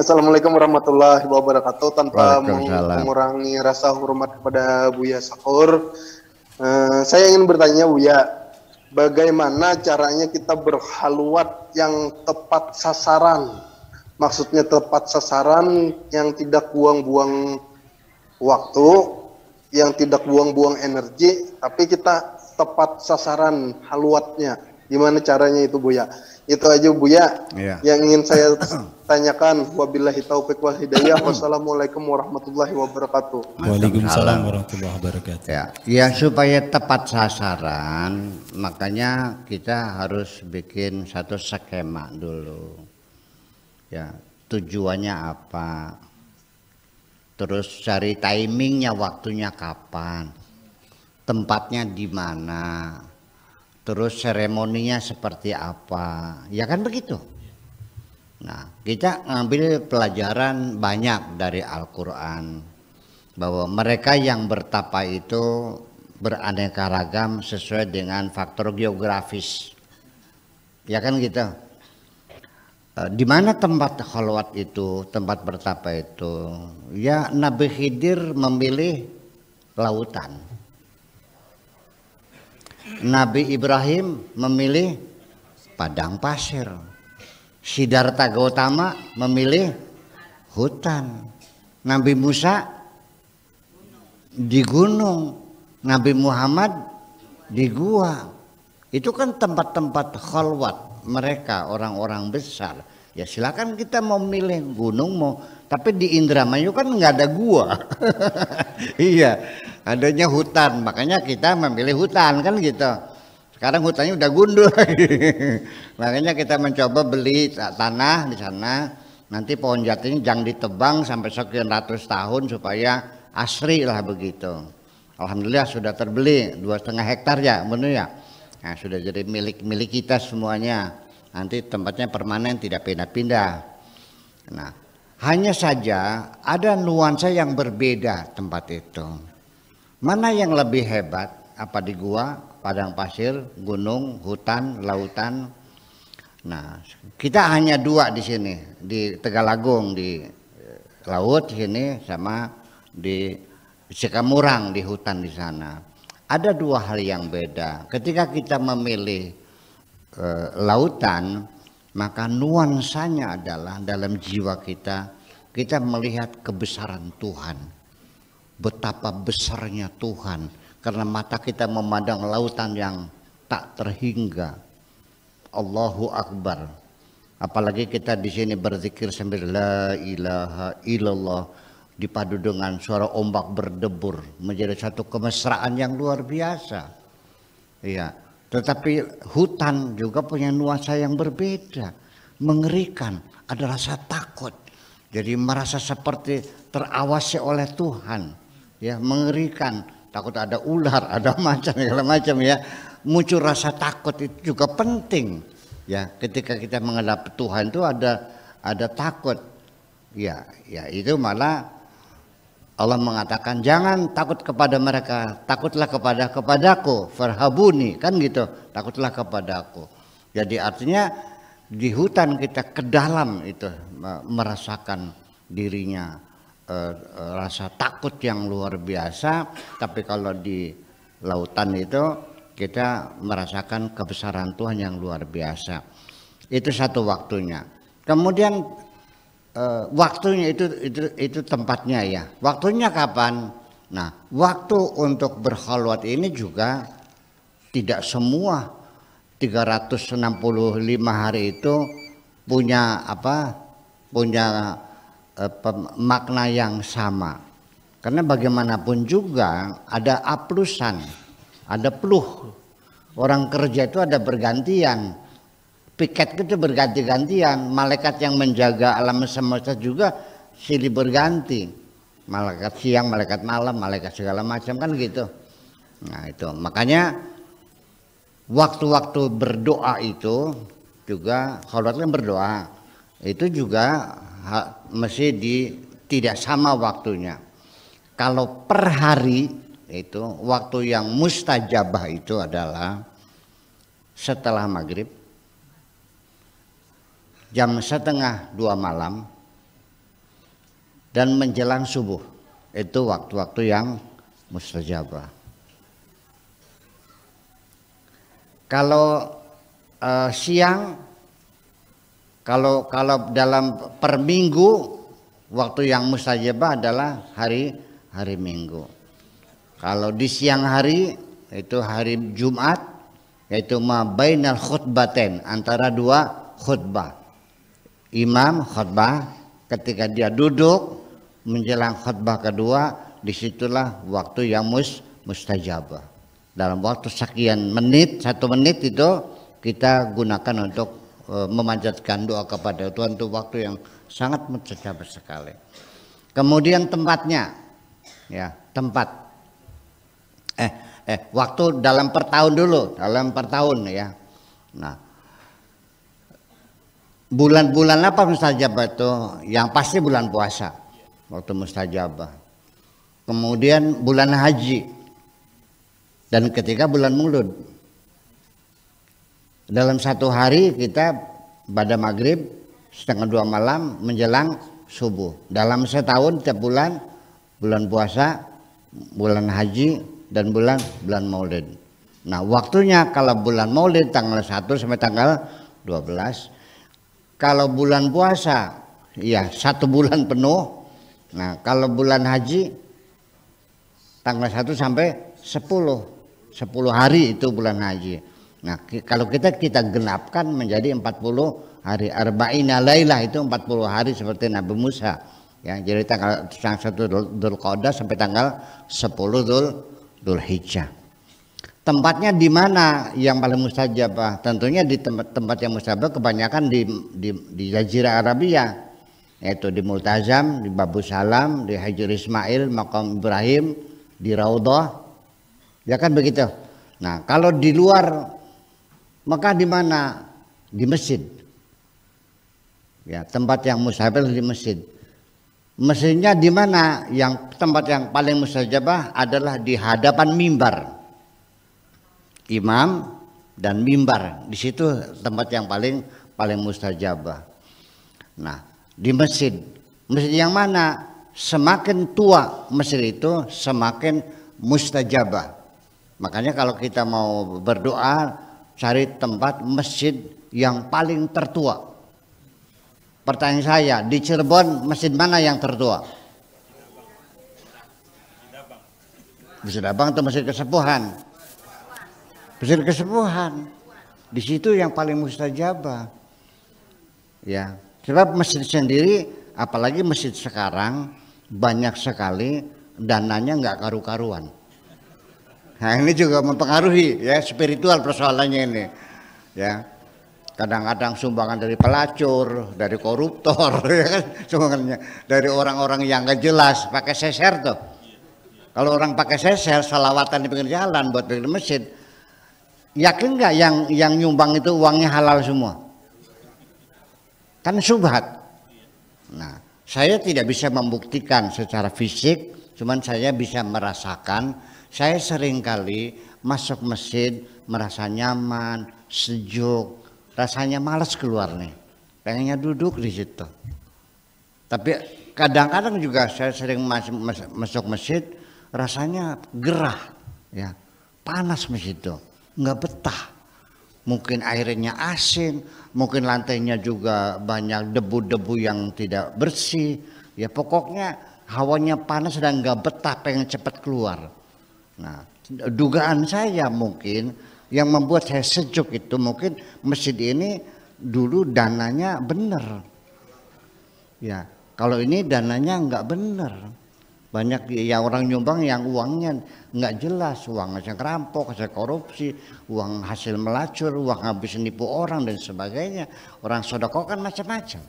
Assalamualaikum warahmatullahi wabarakatuh. Tanpa Waalaikumsalam. mengurangi rasa hormat kepada Buya Sakur, saya ingin bertanya Buya, bagaimana caranya kita berhalwat yang tepat sasaran? Maksudnya tepat sasaran yang tidak buang-buang waktu, yang tidak buang-buang energi, tapi kita tepat sasaran halwatnya. Gimana caranya itu Buya? Itu aja Buya yang ingin saya tanyakan. Wabillahi taufiq wal hidayah. Wassalamualaikum warahmatullahi wabarakatuh. Waalaikumsalam warahmatullahi wabarakatuh. Ya, supaya tepat sasaran, makanya kita harus bikin satu skema dulu. Ya, tujuannya apa? Terus cari timingnya, waktunya kapan? Tempatnya di mana? Terus seremoninya seperti apa, ya kan begitu. Nah, kita ngambil pelajaran banyak dari Al-Quran, bahwa mereka yang bertapa itu beraneka ragam sesuai dengan faktor geografis, ya kan gitu. Di mana tempat khalwat itu, tempat bertapa itu, ya Nabi Khidir memilih lautan. Nabi Ibrahim memilih padang pasir. Siddhartha Gautama memilih hutan. Nabi Musa di gunung. Nabi Muhammad di gua. Itu kan tempat-tempat khalwat mereka, orang-orang besar. Ya silakan kita mau milih gunung mau, tapi di Indramayu kan nggak ada gua. Iya, adanya hutan, makanya kita memilih hutan kan gitu. Sekarang hutannya udah gundul, makanya kita mencoba beli tanah di sana. Nanti pohon jatinya jangan ditebang sampai sekian ratus tahun supaya asri lah begitu. Alhamdulillah sudah terbeli 2,5 hektar ya, benar ya. Nah, sudah jadi milik kita semuanya. Nanti tempatnya permanen, tidak pindah-pindah. Nah, hanya saja ada nuansa yang berbeda tempat itu. Mana yang lebih hebat? Apa di gua, padang pasir, gunung, hutan, lautan? Nah, kita hanya dua di sini, di Tegalagung, di laut sini sama di Cikamurang di hutan di sana. Ada dua hal yang beda. Ketika kita memilih lautan, maka nuansanya adalah dalam jiwa kita melihat kebesaran Tuhan, betapa besarnya Tuhan, karena mata kita memandang lautan yang tak terhingga. Allahu Akbar. Apalagi kita di sini berzikir sambil la ilaha illallah, dipadu dengan suara ombak berdebur, menjadi satu kemesraan yang luar biasa. Iya. Tetapi hutan juga punya nuansa yang berbeda, mengerikan, ada rasa takut. Jadi merasa seperti terawasi oleh Tuhan, ya mengerikan, takut ada ular, ada segala macam ya. Muncul rasa takut itu juga penting, ya. Ketika kita menghadap Tuhan itu ada takut, ya itu malah Allah mengatakan jangan takut kepada mereka, takutlah kepadaku, farhabuni, kan gitu, takutlah kepadaku. Jadi artinya di hutan kita ke dalam itu merasakan dirinya rasa takut yang luar biasa, tapi kalau di lautan itu kita merasakan kebesaran Tuhan yang luar biasa. Itu satu waktunya. Kemudian waktunya itu tempatnya ya. Waktunya kapan? Nah, waktu untuk berkhalwat ini juga tidak semua 365 hari itu punya makna yang sama. Karena bagaimanapun juga ada aplusan, ada pluh. Orang kerja itu ada bergantian. Piket itu berganti-gantian, malaikat yang menjaga alam semesta juga silih berganti. Malaikat siang, malaikat malam, malaikat segala macam kan gitu. Nah itu makanya waktu-waktu berdoa itu juga, kalau kan berdoa itu juga mesti tidak sama waktunya. Kalau per hari itu waktu yang mustajabah itu adalah setelah maghrib, jam 1:30 malam dan menjelang subuh. Itu waktu-waktu yang mustajabah. Kalau siang, kalau dalam per minggu, waktu yang mustajabah adalah hari Minggu. Kalau di siang hari itu hari Jumat, yaitu ma bainal khutbatain, antara dua khutbah. Imam khutbah, ketika dia duduk menjelang khutbah kedua, disitulah waktu yang mustajabah. Dalam waktu sekian menit, 1 menit itu kita gunakan untuk memanjatkan doa kepada Tuhan, itu waktu yang sangat mustajabah sekali. Kemudian tempatnya, ya tempat, waktu dalam per tahun dulu, dalam per tahun ya. Nah, bulan-bulan apa mustajabah itu? Yang pasti bulan puasa, waktu mustajabah. Kemudian bulan haji, dan ketika bulan Maulud. Dalam 1 hari kita pada maghrib 1:30 malam menjelang subuh. Dalam setahun tiap bulan, bulan puasa, bulan haji, dan bulan Maulid. Nah, waktunya kalau bulan Maulid tanggal 1 sampai tanggal 12. Kalau bulan puasa ya 1 bulan penuh. Nah, kalau bulan haji tanggal 1 sampai 10 hari itu bulan haji. Nah, kalau kita genapkan menjadi 40 hari. Arba'ina lailah itu 40 hari seperti Nabi Musa. Ya, jadi tanggal 1 Dzulqa'dah sampai tanggal 10 Dzulhijjah. Tempatnya di mana yang paling mustajabah? Tentunya di tempat yang mustajabah kebanyakan di Jazirah Arabia, yaitu di Multazam, di Babu Salam, di Hajar Ismail, Maqam Ibrahim, di Raudhah. Ya kan begitu. Nah, kalau di luar maka di mana? Di masjid. Ya, tempat yang mustajabah di masjid. Masjidnya di mana? Yang tempat yang paling mustajabah adalah di hadapan mimbar. Imam dan mimbar. Di situ tempat yang paling mustajabah. Nah, di masjid. Masjid yang mana? Semakin tua masjid itu semakin mustajabah. Makanya kalau kita mau berdoa, cari tempat masjid yang paling tertua. Pertanyaan saya, di Cirebon masjid mana yang tertua? Masjid Abang atau Masjid Kesepuhan? Masjid Kesepuhan. Di situ yang paling mustajabah. Ya, sebab masjid sendiri, apalagi masjid sekarang banyak sekali dananya nggak karu-karuan. Nah, ini juga mempengaruhi ya spiritual persoalannya ini. Ya. Kadang-kadang sumbangan dari pelacur, dari koruptor, ya kan, sumbangannya dari orang-orang yang nggak jelas, pakai seser tuh. Kalau orang pakai seser, salawatan di pinggir jalan buat bikin masjid, yakin nggak yang nyumbang itu uangnya halal semua? Kan syubhat. Nah, saya tidak bisa membuktikan secara fisik, cuman saya bisa merasakan. Saya seringkali masuk masjid merasa nyaman, sejuk, rasanya malas keluar nih, pengennya duduk di situ. Tapi kadang-kadang juga saya sering masuk masjid rasanya gerah, ya panas masjid itu, nggak betah. Mungkin airnya asin, mungkin lantainya juga banyak debu-debu yang tidak bersih. Ya pokoknya hawanya panas dan nggak betah, pengen cepat keluar. Nah, dugaan saya mungkin yang membuat saya sejuk itu mungkin masjid ini dulu dananya benar. Ya, kalau ini dananya nggak benar. Banyak ya orang nyumbang yang uangnya nggak jelas, uang hasil kerampok, hasil korupsi, uang hasil melacur, uang habis nipu orang dan sebagainya. Orang sedekah kan macam-macam.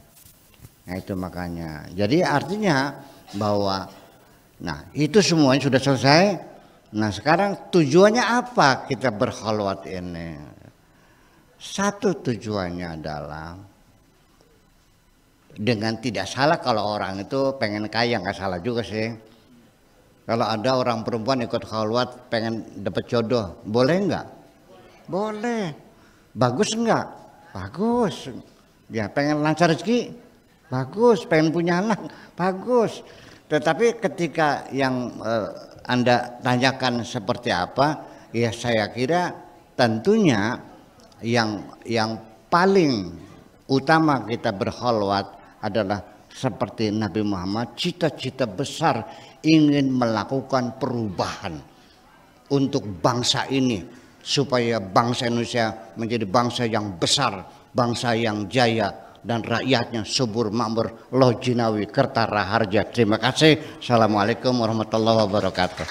Nah itu makanya. Jadi artinya bahwa, nah itu semuanya sudah selesai. Nah sekarang tujuannya apa kita berkhalwat ini? Satu tujuannya adalah dengan tidak salah kalau orang itu pengen kaya, nggak salah juga sih. Kalau ada orang perempuan ikut khalwat pengen dapat jodoh, boleh nggak? Boleh. Bagus nggak? Bagus. Ya pengen lancar rezeki, bagus, pengen punya anak, bagus. Tetapi ketika yang Anda tanyakan seperti apa, ya saya kira tentunya yang paling utama kita berkholwat adalah seperti Nabi Muhammad, cita-cita besar ingin melakukan perubahan untuk bangsa ini supaya bangsa Indonesia menjadi bangsa yang besar, bangsa yang jaya dan rakyatnya subur makmur loh jinawi kertara harja. Terima kasih. Assalamualaikum warahmatullahi wabarakatuh.